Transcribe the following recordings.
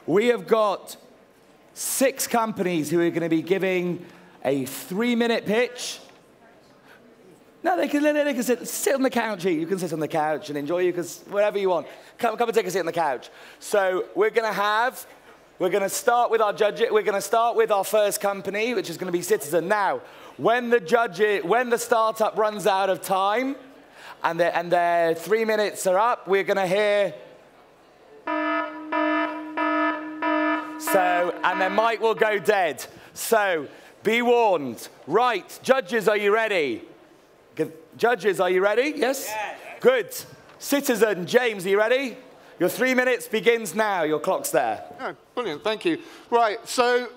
we have got 6 companies who are going to be giving a 3-minute pitch. No, they can sit on the couch. You can sit on the couch and enjoy wherever you want. Come and take a seat on the couch. So we're going to start with our judge. We're going to start with our first company, which is going to be Citizen. Now, when the startup runs out of time and their 3 minutes are up, we're going to hear. And their mic will go dead. So be warned. Right, judges, are you ready? Judges, are you ready? Yes? Yeah. Good. Citizen, James, are you ready? Your 3 minutes begins now. Your clock's there. Oh, brilliant, thank you. Right, so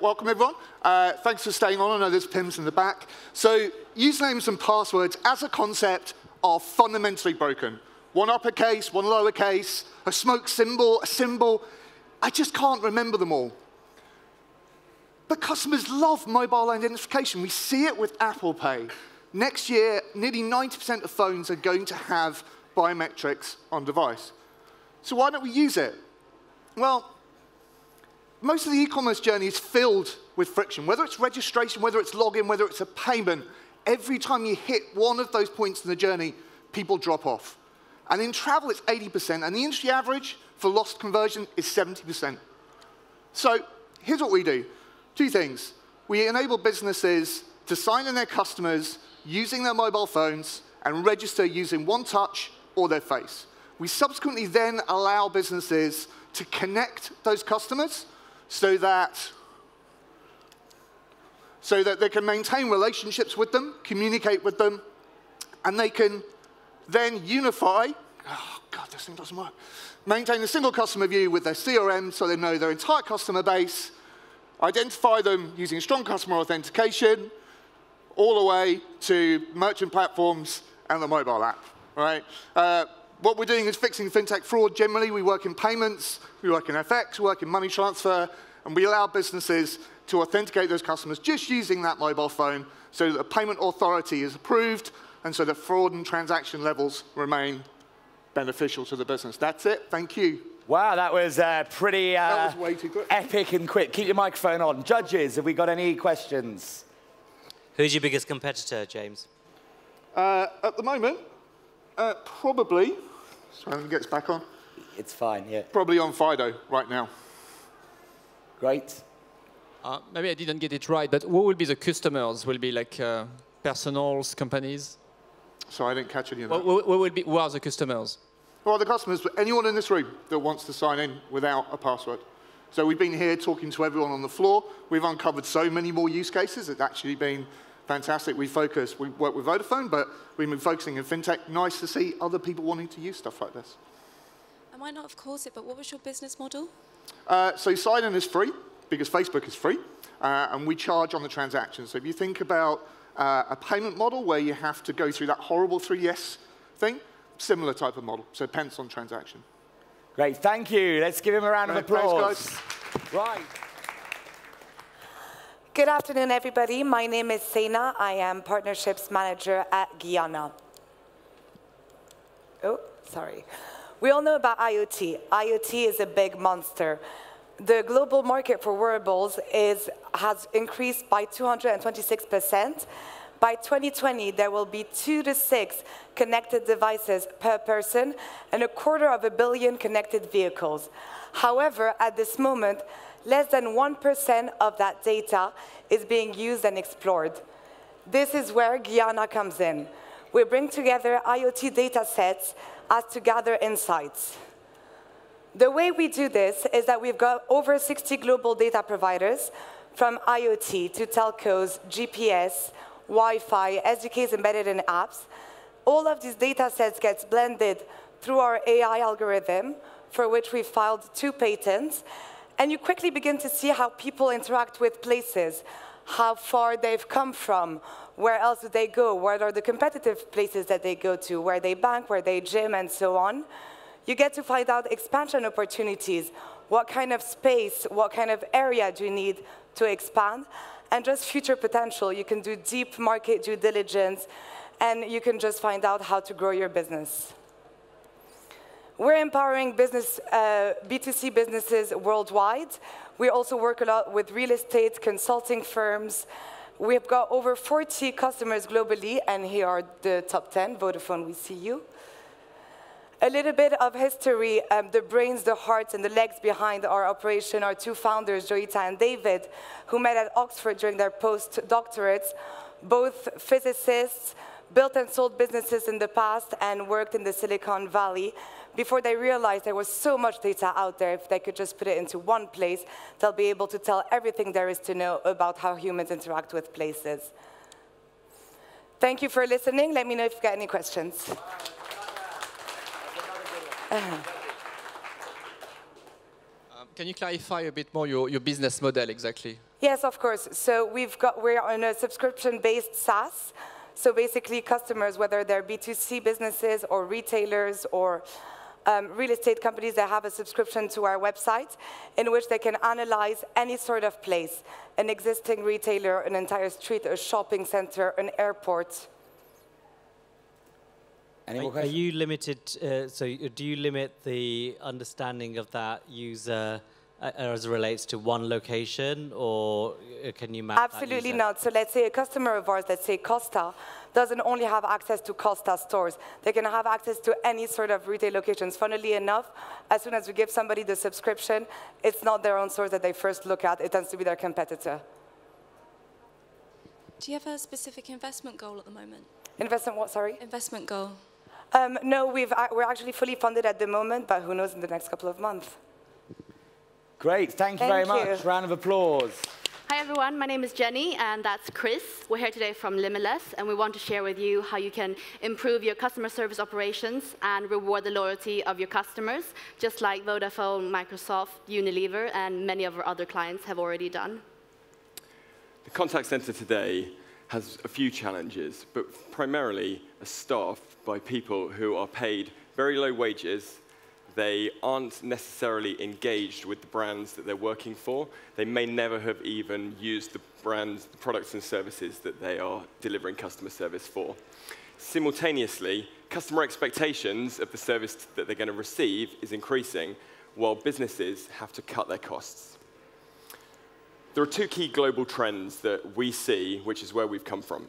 welcome everyone. Thanks for staying on. I know there's Pims in the back. So usernames and passwords as a concept are fundamentally broken. One uppercase, one lowercase, a smoke symbol, a symbol. I just can't remember them all. But customers love mobile identification. We see it with Apple Pay. Next year, nearly 90% of phones are going to have biometrics on device. So why don't we use it? Well, most of the e-commerce journey is filled with friction. Whether it's registration, whether it's login, whether it's a payment, every time you hit one of those points in the journey, people drop off. And in travel, it's 80%. And the industry average for lost conversion is 70%. So here's what we do. 2 things. We enable businesses to sign in their customers using their mobile phones and register using one touch or their face. We subsequently then allow businesses to connect those customers so that they can maintain relationships with them, communicate with them, and they can then unify, oh God, this thing doesn't work, maintain a single customer view with their CRM so they know their entire customer base, identify them using strong customer authentication, all the way to merchant platforms and the mobile app, right? What we're doing is fixing fintech fraud. Generally, we work in payments, we work in FX, we work in money transfer, and we allow businesses to authenticate those customers just using that mobile phone so that the payment authority is approved and so that fraud and transaction levels remain beneficial to the business. That's it. Thank you. Wow, that was pretty that was way too quick. Epic and quick. Keep your microphone on. Judges, have we got any questions? Who's your biggest competitor, James? At the moment, probably, sorry, let me get this back on. It's fine, yeah. Probably on Fido right now. Great. Maybe I didn't get it right, but who will be the customers? Will it be like personals, companies? Sorry, I didn't catch any of that. Who are the customers? Well, the customers, anyone in this room that wants to sign in without a password. So we've been here talking to everyone on the floor. We've uncovered so many more use cases. It's actually been fantastic. We work with Vodafone, but we've been focusing in fintech. Nice to see other people wanting to use stuff like this. I might not have caught it, but what was your business model? So sign-in is free, because Facebook is free, and we charge on the transaction. So if you think about a payment model where you have to go through that horrible 3S thing, similar type of model, so pence on transaction. Great, thank you. Let's give him a round of applause. Thanks, guys. Right. Good afternoon, everybody. My name is Seenit. I am Partnerships Manager at Guiana. Oh, sorry. We all know about IoT. IoT is a big monster. The global market for wearables has increased by 226%. By 2020, there will be 2 to 6 connected devices per person and 250 million connected vehicles. However, at this moment, less than 1% of that data is being used and explored. This is where Guiana comes in. We bring together IoT data sets as to gather insights. The way we do this is that we've got over 60 global data providers, from IoT to telcos, GPS, Wi-Fi, SDKs embedded in apps. All of these data sets gets blended through our AI algorithm, for which we filed 2 patents. And you quickly begin to see how people interact with places, how far they've come from, where else do they go, what are the competitive places that they go to, where they bank, where they gym, and so on. You get to find out expansion opportunities, what kind of space, what kind of area do you need to expand, and just future potential. You can do deep market due diligence, and you can just find out how to grow your business. We're empowering B2C businesses worldwide. We also work a lot with real estate consulting firms. We've got over 40 customers globally, and here are the top 10. Vodafone, we see you. A little bit of history, the brains, the hearts, and the legs behind our operation are two founders, Joita and David, who met at Oxford during their postdoctorates, both physicists, built and sold businesses in the past, and worked in the Silicon Valley before they realized there was so much data out there. If they could just put it into one place, they'll be able to tell everything there is to know about how humans interact with places. Thank you for listening. Let me know if you've got any questions. Can you clarify a bit more your business model exactly? Yes, of course. So we're on a subscription-based SaaS. So basically, customers, whether they're B2C businesses or retailers or real estate companies, that have a subscription to our website in which they can analyze any sort of place, an existing retailer, an entire street, a shopping center, an airport. Any more questions? Are you limited, so do you limit the understanding of that user as it relates to one location, or can you map Absolutely not. So let's say a customer of ours, let's say Costa, doesn't only have access to Costa stores. They can have access to any sort of retail locations. Funnily enough, as soon as we give somebody the subscription, it's not their own stores that they first look at. It tends to be their competitor. Do you have a specific investment goal at the moment? Investment what, sorry? Investment goal. No, we're actually fully funded at the moment, but who knows in the next couple of months. Great, thank you very much. Round of applause. Hi everyone, my name is Jenny and that's Chris. We're here today from Limitless and we want to share with you how you can improve your customer service operations and reward the loyalty of your customers, just like Vodafone, Microsoft, Unilever and many of our other clients have already done. The contact center today has a few challenges, but primarily are staffed by people who are paid very low wages. They aren't necessarily engaged with the brands that they're working for. They may never have even used the brands, the products and services that they are delivering customer service for. Simultaneously, customer expectations of the service that they're going to receive is increasing, while businesses have to cut their costs. There are two key global trends that we see, which is where we've come from.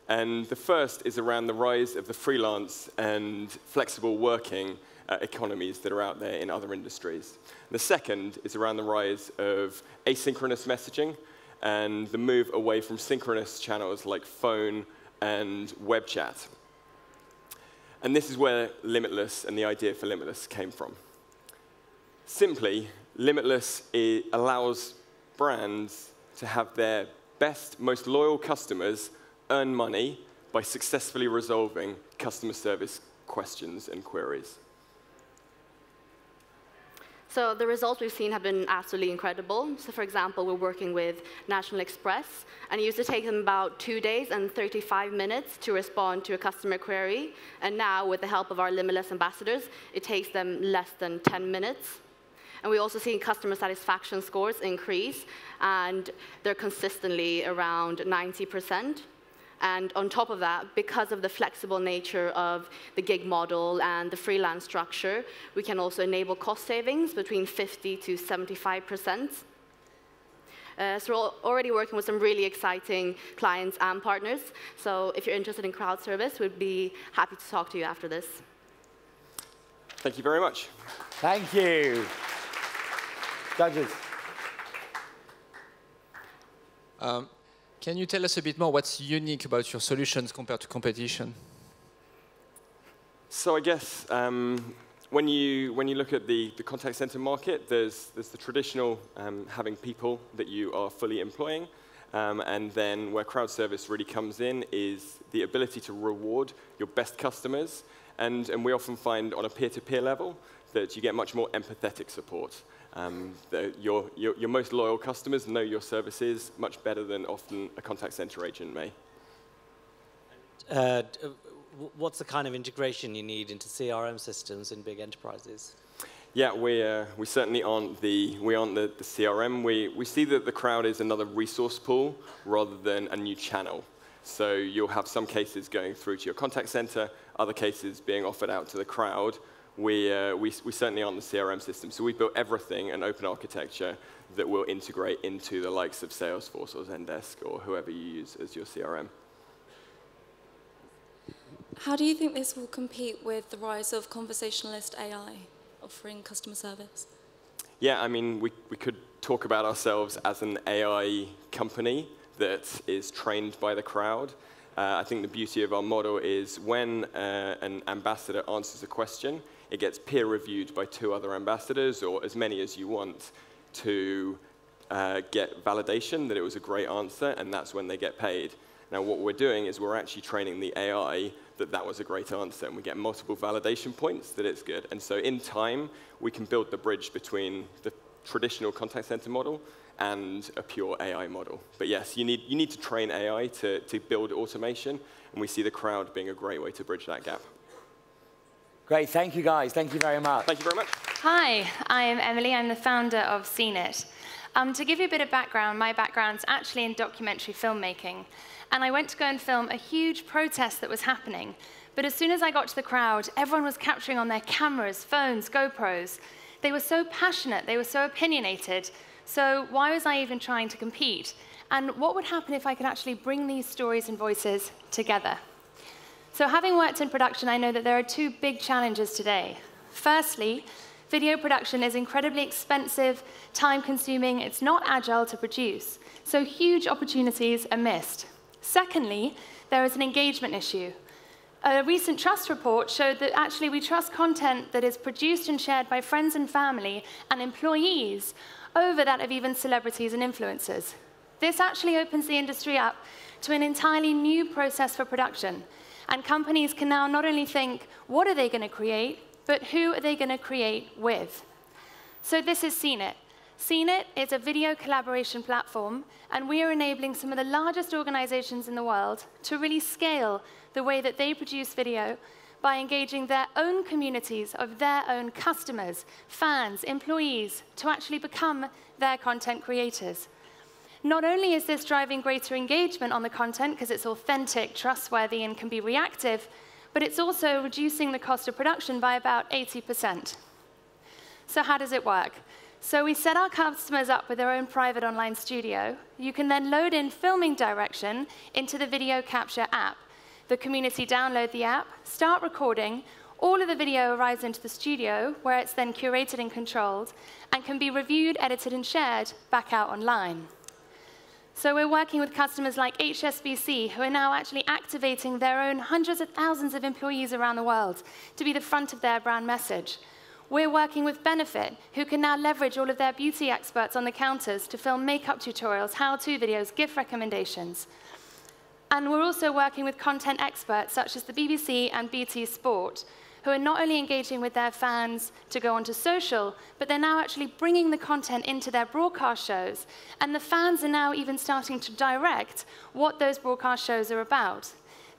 And the first is around the rise of the freelance and flexible working economies that are out there in other industries. The second is around the rise of asynchronous messaging and the move away from synchronous channels like phone and web chat. And this is where Limitless and the idea for Limitless came from. Simply, Limitless allows brands to have their best, most loyal customers earn money by successfully resolving customer service questions and queries. So the results we've seen have been absolutely incredible. So for example, we're working with National Express, and it used to take them about 2 days and 35 minutes to respond to a customer query. And now, with the help of our Limitless ambassadors, it takes them less than 10 minutes. And we also see customer satisfaction scores increase, and they're consistently around 90%. And on top of that, because of the flexible nature of the gig model and the freelance structure, we can also enable cost savings between 50 to 75%. So we're already working with some really exciting clients and partners. So if you're interested in crowd service, we'd be happy to talk to you after this. Thank you very much. Thank you. Judges. Can you tell us a bit more what's unique about your solutions compared to competition? So I guess when you look at the contact center market, there's the traditional having people that you are fully employing. And then where crowd service really comes in is the ability to reward your best customers. And we often find on a peer-to-peer level that you get much more empathetic support. Your most loyal customers know your services much better than often a contact center agent may. What's the kind of integration you need into CRM systems in big enterprises? Yeah, we certainly aren't the CRM. We see that the crowd is another resource pool rather than a new channel. So you'll have some cases going through to your contact center, other cases being offered out to the crowd. we certainly aren't the CRM system. So we built everything an open architecture that will integrate into the likes of Salesforce or Zendesk or whoever you use as your CRM. How do you think this will compete with the rise of conversationalist AI offering customer service? Yeah, I mean, we could talk about ourselves as an AI company that is trained by the crowd. I think the beauty of our model is when an ambassador answers a question, it gets peer-reviewed by 2 other ambassadors, or as many as you want, to get validation that it was a great answer, and that's when they get paid. Now, what we're doing is we're actually training the AI that was a great answer, and we get multiple validation points that it's good. And so in time, we can build the bridge between the traditional contact center model and a pure AI model. But yes, you need to train AI to build automation, and we see the crowd being a great way to bridge that gap. Great, thank you guys. Thank you very much. Thank you very much. Hi, I am Emily. I'm the founder of Seenit. To give you a bit of background, my background's actually in documentary filmmaking. And I went to go and film a huge protest that was happening. But as soon as I got to the crowd, everyone was capturing on their cameras, phones, GoPros. They were so passionate, they were so opinionated. So why was I even trying to compete? And what would happen if I could actually bring these stories and voices together? So having worked in production, I know that there are 2 big challenges today. Firstly, video production is incredibly expensive, time-consuming, it's not agile to produce. So huge opportunities are missed. Secondly, there is an engagement issue. A recent trust report showed that actually we trust content that is produced and shared by friends and family and employees over that of even celebrities and influencers. This actually opens the industry up to an entirely new process for production. And companies can now not only think, what are they going to create, but who are they going to create with? So this is Seenit. Seenit is a video collaboration platform, and we are enabling some of the largest organizations in the world to really scale the way that they produce video by engaging their own communities of their own customers, fans, employees, to actually become their content creators. Not only is this driving greater engagement on the content because it's authentic, trustworthy, and can be reactive, but it's also reducing the cost of production by about 80%. So how does it work? So we set our customers up with their own private online studio. You can then load in filming direction into the video capture app. The community download the app, start recording. All of the video arrives into the studio, where it's then curated and controlled, and can be reviewed, edited, and shared back out online. So we're working with customers like HSBC, who are now actually activating their own hundreds of thousands of employees around the world to be the front of their brand message. We're working with Benefit, who can now leverage all of their beauty experts on the counters to film makeup tutorials, how-to videos, gift recommendations. And we're also working with content experts, such as the BBC and BT Sport, who are not only engaging with their fans to go onto social, but they're now actually bringing the content into their broadcast shows. And the fans are now even starting to direct what those broadcast shows are about.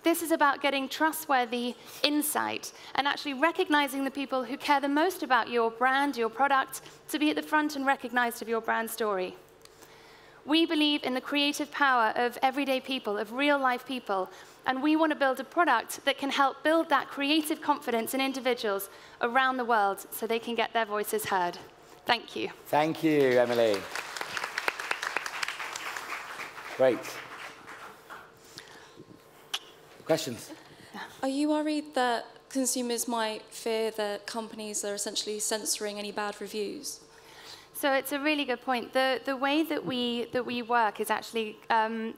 This is about getting trustworthy insight and actually recognizing the people who care the most about your brand, your product, to be at the front and recognized of your brand story. We believe in the creative power of everyday people, of real-life people, and we want to build a product that can help build that creative confidence in individuals around the world so they can get their voices heard. Thank you. Thank you, Emily. Great. Questions? Are you worried that consumers might fear that companies are essentially censoring any bad reviews? So it's a really good point. The way that we work is actually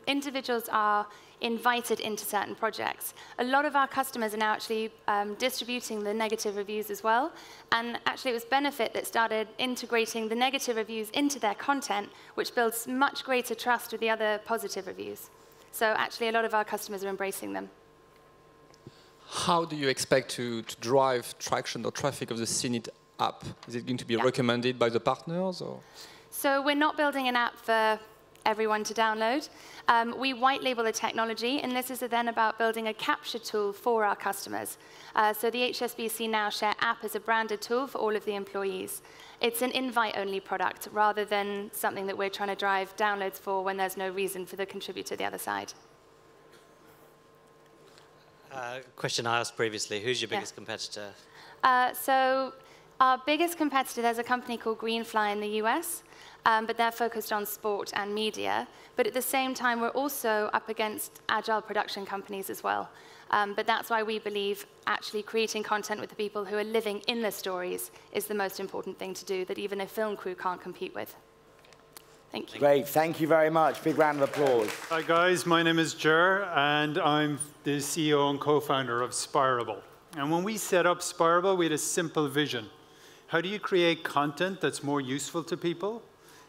individuals are invited into certain projects. A lot of our customers are now actually distributing the negative reviews as well. And actually, it was Benefit that started integrating the negative reviews into their content, which builds much greater trust with the other positive reviews. So actually, a lot of our customers are embracing them. How do you expect to drive traction or traffic of the Seenit app? Is it going to be recommended by the partners? Or? So we're not building an app for everyone to download. We white label the technology, and this is then about building a capture tool for our customers. So the HSBC Now Share app is a branded tool for all of the employees. It's an invite-only product rather than something that we're trying to drive downloads for when there's no reason for the contributor the other side. Question I asked previously, who's your biggest competitor? So our biggest competitor, there's a company called Greenfly in the US, but they're focused on sport and media. But at the same time, we're also up against agile production companies as well. But that's why we believe actually creating content with the people who are living in the stories is the most important thing to do, that even a film crew can't compete with. Thank you. Great, thank you very much. Big round of applause. Hi guys, my name is Jer, and I'm the CEO and co-founder of Spirable. And when we set up Spirable, we had a simple vision. How do you create content that's more useful to people?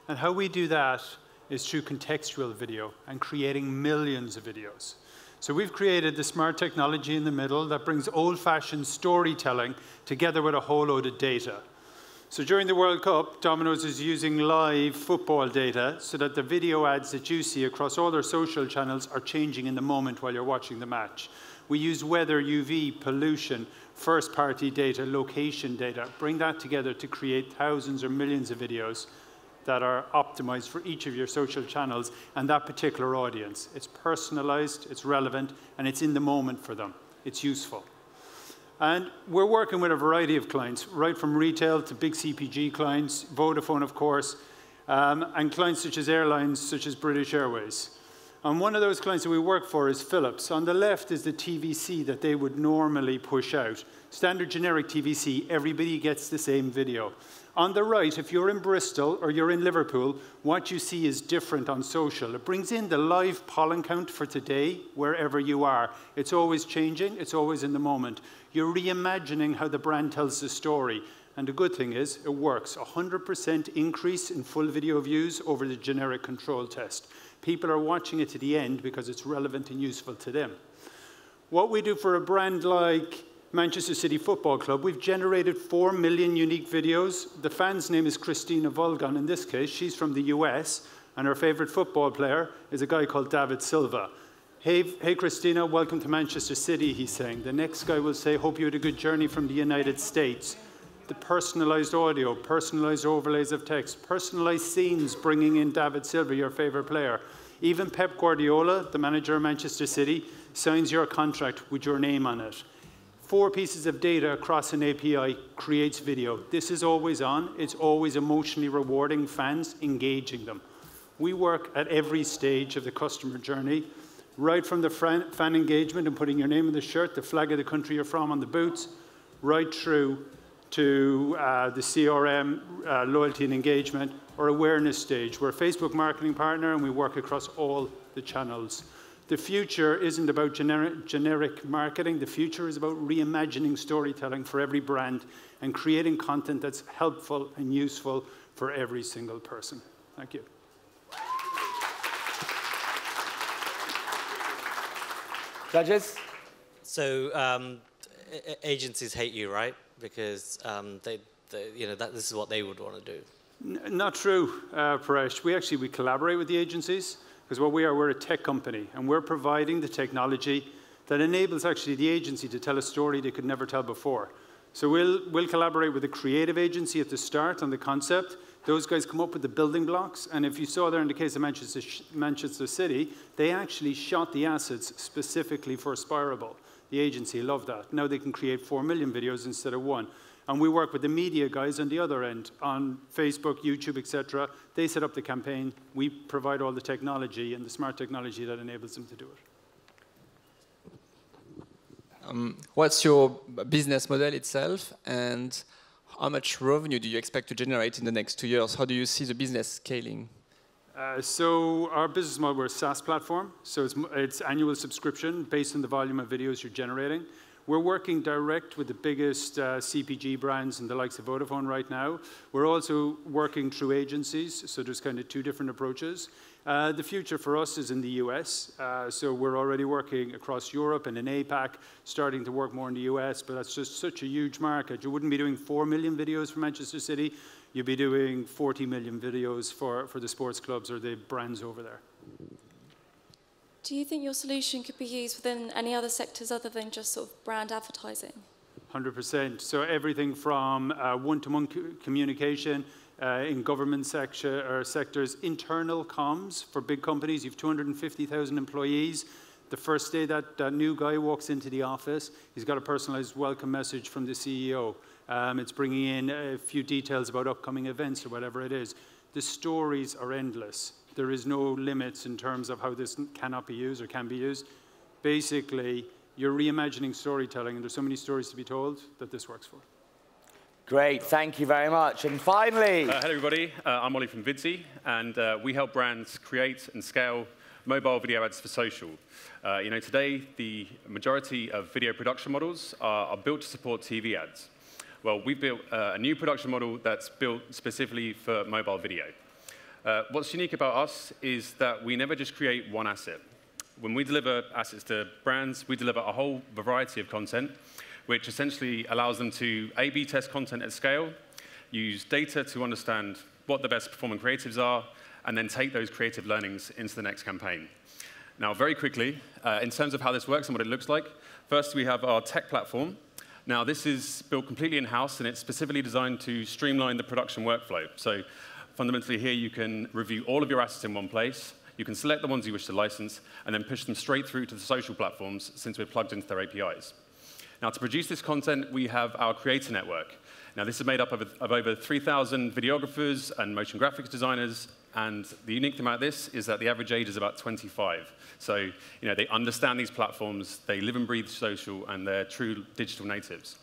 And how we do that is through contextual video and creating millions of videos. So we've created the smart technology in the middle that brings old-fashioned storytelling together with a whole load of data. So during the World Cup, Domino's is using live football data so that the video ads that you see across all their social channels are changing in the moment while you're watching the match. We use weather, UV, pollution, first-party data, location data, bring that together to create thousands or millions of videos that are optimized for each of your social channels and that particular audience. It's personalized, it's relevant, and it's in the moment for them. It's useful. And we're working with a variety of clients, right from retail to big CPG clients, Vodafone, of course, and clients such as airlines, such as British Airways. And one of those clients that we work for is Philips. On the left is the TVC that they would normally push out. Standard generic TVC, everybody gets the same video. On the right, if you're in Bristol or you're in Liverpool, what you see is different on social. It brings in the live pollen count for today, wherever you are. It's always changing, it's always in the moment. You're reimagining how the brand tells the story. And the good thing is, it works. 100% increase in full video views over the generic control test. People are watching it to the end because it's relevant and useful to them. What we do for a brand like Manchester City Football Club, we've generated 4 million unique videos. The fan's name is Christina Volgan in this case. She's from the US, and her favorite football player is a guy called David Silva. Hey Christina, welcome to Manchester City, he's saying. The next guy will say, hope you had a good journey from the United States. The personalized audio, personalized overlays of text, personalized scenes bringing in David Silva, your favorite player. Even Pep Guardiola, the manager of Manchester City, signs your contract with your name on it. 4 pieces of data across an API creates video. This is always on. It's always emotionally rewarding fans, engaging them. We work at every stage of the customer journey, right from the fan engagement and putting your name on the shirt, the flag of the country you're from on the boots, right through to the CRM, loyalty and engagement, or awareness stage. We're a Facebook marketing partner, and we work across all the channels. The future isn't about generic marketing. The future is about reimagining storytelling for every brand and creating content that's helpful and useful for every single person. Thank you. Judges? So agencies hate you, right? Because this is what they would want to do. Not true, Paresh. We collaborate with the agencies. Because what we are, we're a tech company, and we're providing the technology that enables actually the agency to tell a story they could never tell before. So we'll collaborate with a creative agency at the start on the concept. Those guys come up with the building blocks, and if you saw there in the case of Manchester City, they actually shot the assets specifically for Spirable. The agency loved that. Now they can create 4 million videos instead of 1. And we work with the media guys on the other end, on Facebook, YouTube, etc. They set up the campaign. We provide all the technology and the smart technology that enables them to do it. What's your business model itself, and how much revenue do you expect to generate in the next 2 years? How do you see the business scaling? So our business model, we're a SaaS platform. So it's annual subscription based on the volume of videos you're generating. We're working direct with the biggest CPG brands and the likes of Vodafone right now. We're also working through agencies, so there's kind of 2 different approaches. The future for us is in the US, so we're already working across Europe and in APAC, starting to work more in the US, but that's just such a huge market. You wouldn't be doing 4 million videos for Manchester City, you'd be doing 40 million videos for the sports clubs or the brands over there. Do you think your solution could be used within any other sectors other than just sort of brand advertising? 100%. So everything from one-to-one communication in government sectors, internal comms for big companies. You have 250,000 employees. The first day that new guy walks into the office, he's got a personalized welcome message from the CEO. It's bringing in a few details about upcoming events or whatever it is. The stories are endless. There is no limits in terms of how this cannot be used or can be used. Basically, you're reimagining storytelling, and there's so many stories to be told that this works for. Great, thank you very much. And finally... hello, everybody. I'm Ollie from Vinci, and we help brands create and scale mobile video ads for social. Today, the majority of video production models are built to support TV ads. Well, we've built a new production model that's built specifically for mobile video. What's unique about us is that we never just create one asset. When we deliver assets to brands, we deliver a whole variety of content, which essentially allows them to A/B test content at scale, use data to understand what the best performing creatives are, and then take those creative learnings into the next campaign. Now, very quickly, in terms of how this works and what it looks like, first we have our tech platform. Now, this is built completely in-house, and it's specifically designed to streamline the production workflow. So fundamentally here, you can review all of your assets in one place. You can select the ones you wish to license, and then push them straight through to the social platforms since we're plugged into their APIs. Now, to produce this content, we have our creator network. Now, this is made up of over 3,000 videographers and motion graphics designers, and the unique thing about this is that the average age is about 25. So, they understand these platforms, they live and breathe social, and they're true digital natives.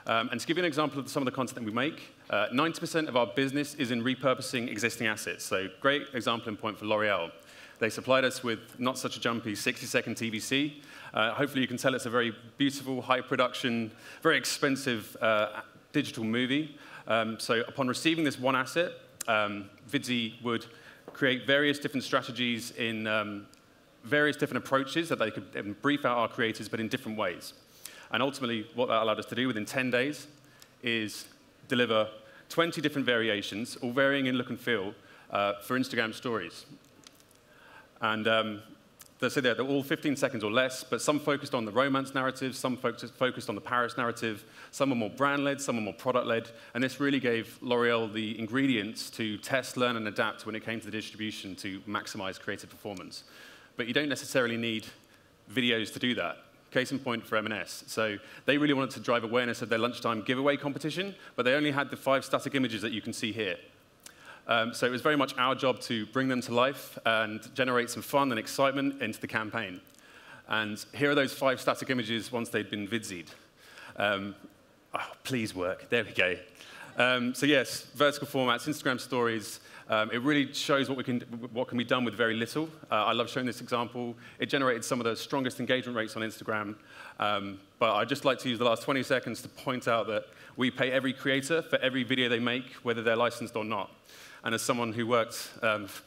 And to give you an example of some of the content that we make, 90% of our business is in repurposing existing assets. So, great example and point for L'Oreal. They supplied us with not such a jumpy 60-second TVC. Hopefully you can tell it's a very beautiful, high production, very expensive digital movie. So upon receiving this one asset, Vinci would create various different strategies in various different approaches that they could brief out our creators, but in different ways. And ultimately, what that allowed us to do within 10 days is deliver 20 different variations, all varying in look and feel, for Instagram stories. And they're all 15 seconds or less, but some focused on the romance narrative, some focused on the Paris narrative, some are more brand-led, some are more product-led, and this really gave L'Oreal the ingredients to test, learn, and adapt when it came to the distribution to maximize creative performance. But you don't necessarily need videos to do that. Case in point for M&S. So they really wanted to drive awareness of their lunchtime giveaway competition, but they only had the 5 static images that you can see here. So it was very much our job to bring them to life and generate some fun and excitement into the campaign. And here are those 5 static images once they'd been vidsied. Please work. There we go. So yes, vertical formats, Instagram stories. It really shows what can be done with very little. I love showing this example. It generated some of the strongest engagement rates on Instagram. But I'd just like to use the last 20 seconds to point out that we pay every creator for every video they make, whether they're licensed or not. And as someone who worked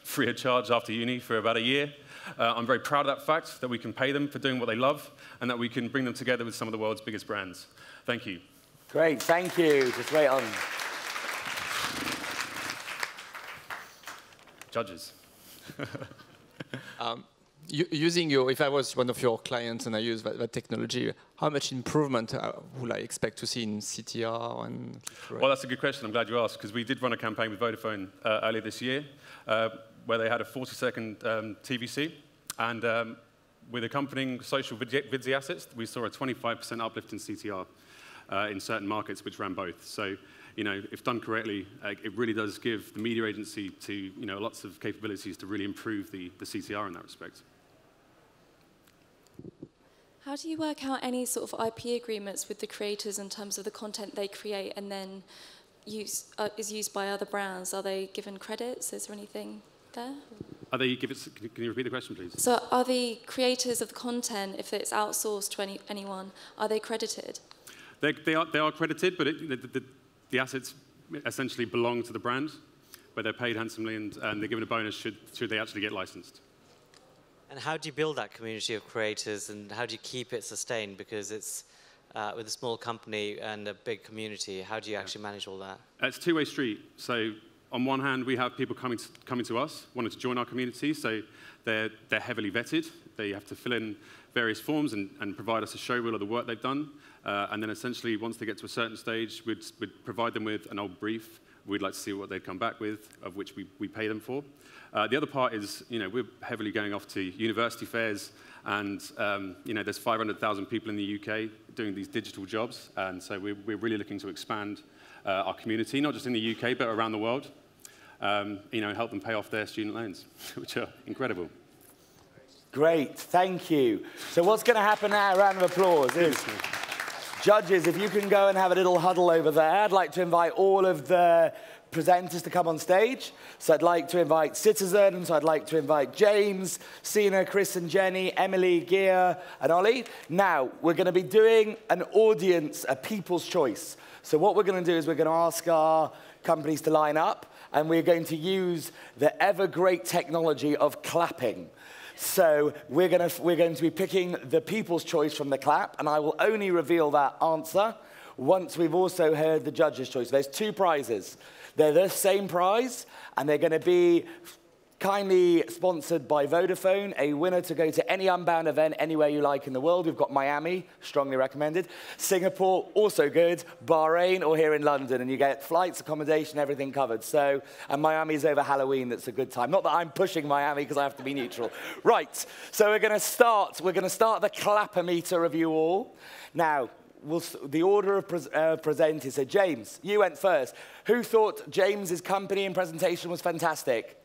free of charge after uni for about a year, I'm very proud of that fact, that we can pay them for doing what they love, and that we can bring them together with some of the world's biggest brands. Thank you. Great, thank you. Just wait on. Judges. Using if I was one of your clients and I use that technology, how much improvement would I expect to see in CTR? And well, that's a good question. I'm glad you asked, because we did run a campaign with Vodafone earlier this year where they had a 40-second TVC. And with accompanying social vidsy assets, we saw a 25% uplift in CTR in certain markets, which ran both. So, if done correctly, it really does give the media agency to, lots of capabilities to really improve the CTR in that respect. How do you work out any sort of IP agreements with the creators in terms of the content they create and then is used by other brands? Are they given credits? Is there anything there? Can you repeat the question, please? So are the creators of the content, if it's outsourced to anyone, are they credited? They are credited, but the assets essentially belong to the brand, where they're paid handsomely and they're given a bonus should they actually get licensed. And how do you build that community of creators, and how do you keep it sustained? Because it's with a small company and a big community, how do you actually manage all that? It's a two-way street. So on one hand, we have people coming to us, wanting to join our community. So they're heavily vetted. They have to fill in various forms and provide us a showreel of the work they've done. And then essentially, once they get to a certain stage, we'd provide them with an old brief we'd like to see what they'd come back with, of which we pay them for. The other part is, we're heavily going off to university fairs, and there's 500,000 people in the UK doing these digital jobs, and so we're really looking to expand our community, not just in the UK, but around the world, and help them pay off their student loans, which are incredible. Great, thank you. So what's going to happen now, a round of applause, is judges, if you can go and have a little huddle over there, I'd like to invite all of the presenters to come on stage. So I'd like to invite citizens, I'd like to invite James, Sina, Chris and Jenny, Emily, Gia and Ollie. Now, we're going to be doing an audience, a people's choice. So what we're going to do is we're going to ask our companies to line up, and we're going to use the ever-great technology of clapping. So we're going to be picking the people's choice from the clap, and I will only reveal that answer once we've also heard the judge's choice. There's 2 prizes. They're the same prize, and they're going to be kindly sponsored by Vodafone, a winner to go to any Unbound event anywhere you like in the world. We've got Miami, strongly recommended. Singapore, also good. Bahrain, or here in London, and you get flights, accommodation, everything covered. So, and Miami's over Halloween, that's a good time. Not that I'm pushing Miami, because I have to be neutral. Right, so we're going to start the clap-o-meter of you all. Now, the order of presenters. So James, you went first. Who thought James's company and presentation was fantastic?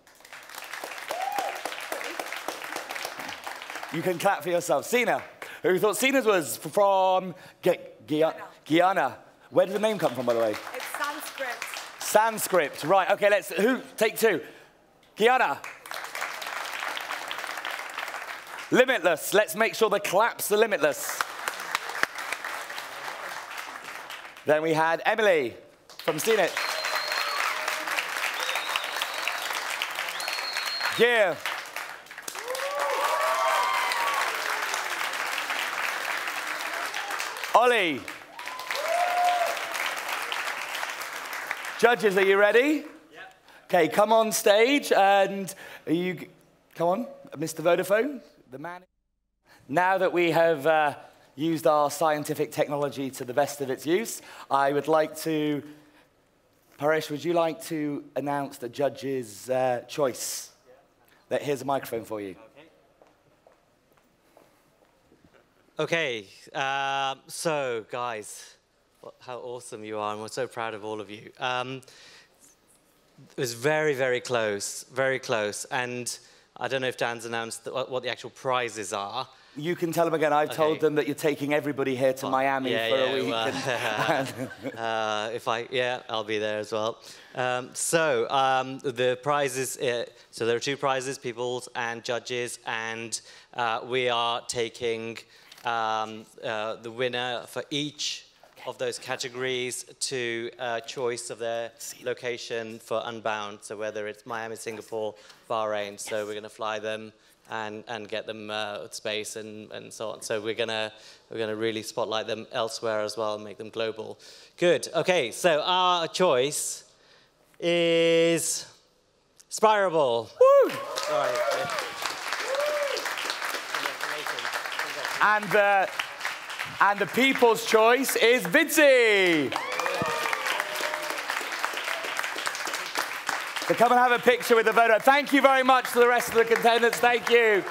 You can clap for yourself. Sina, who thought Sina's was from Guiana? Where did the name come from, by the way? It's Sanskrit. Sanskrit, right. Okay, take 2. Guiana. Limitless. Let's make sure the claps are limitless. Then we had Emily from Seenit. Gia. Ollie. Judges, are you ready? Yep. Okay, come on stage, and come on, Mr. Vodafone, the man. Now that we have used our scientific technology to the best of its use, I would like to, Paresh, would you like to announce the judge's choice? Yeah. Here's a microphone for you. Okay, so guys, how awesome you are, and we're so proud of all of you. It was very, very close, and I don't know if Dan's announced what the actual prizes are. You can tell them again. I've told them that you're taking everybody here to Miami for a week. Well, I'll be there as well. The prizes, so there are 2 prizes, peoples and judges, and we are taking the winner for each of those categories to choice of their location for Unbound. So whether it's Miami, Singapore, Bahrain. So we're going to fly them and get them space and so on. So we're gonna really spotlight them elsewhere as well and make them global. Good. Okay. So our choice is Spirable. Woo! Sorry. And the people's choice is Vinci. So come and have a picture with the voter. Thank you very much to the rest of the contenders. Thank you.